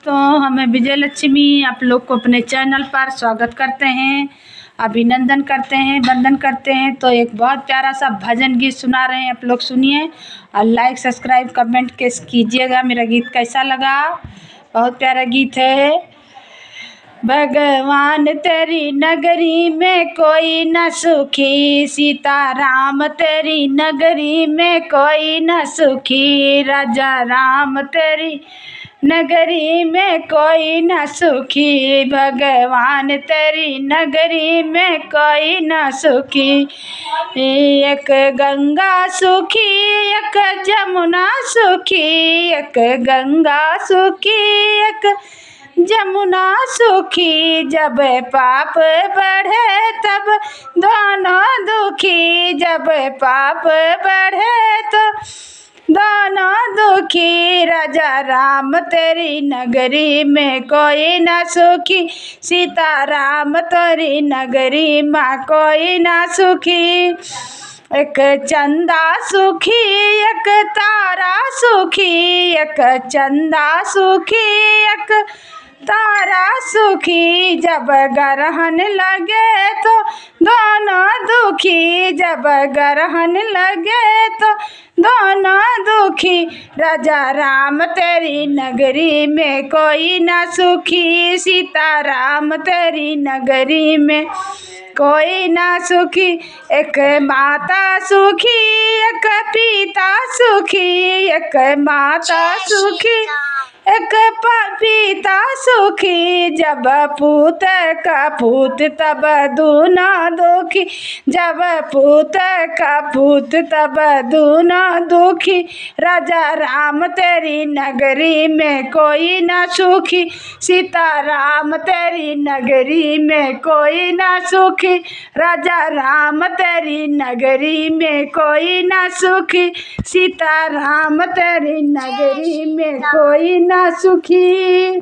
तो हमें विजय लक्ष्मी आप लोग को अपने चैनल पर स्वागत करते हैं, अभिनंदन करते हैं, वंदन करते हैं। तो एक बहुत प्यारा सा भजन गीत सुना रहे हैं, आप लोग सुनिए और लाइक सब्सक्राइब कमेंट कीजिएगा। मेरा गीत कैसा लगा? बहुत प्यारा गीत है। भगवान तेरी नगरी में कोई न सुखी, सीताराम तेरी नगरी में कोई न सुखी, राजा राम तेरी नगरी में कोई न सुखी, भगवान तेरी नगरी में कोई न सुखी। एक गंगा सुखी एक जमुना सुखी, एक गंगा सुखी एक जमुना सुखी, जब पाप बढ़े तब दोनों दुखी, जब पाप बढ़े तो दोनों दुखी, राजा राम तेरी नगरी में कोई न सुखी, सीताराम तेरी नगरी में कोई न सुखी। एक चंदा सुखी एक तारा सुखी, एक चंदा सुखी एक तारा सुखी, जब ग्रहण लगे तो दोनों दुखी, जब ग्रहण लगे तो दोनों दुखी, राजा राम तेरी नगरी में कोई न सुखी, सीताराम तेरी नगरी में कोई ना सुखी। एक माता सुखी एक पिता सुखी, एक माता सुखी एक पिता सुखी, जब पूत का पूत तब दूना दुखी, जब पूत का पूत तब दूना दुखी, राजा राम तेरी नगरी में कोई न सुखी, सीताराम तेरी नगरी में कोई न सुखी, राजा राम तेरी नगरी में कोई न सुखी, सीताराम तेरी नगरी में कोई न सुखी।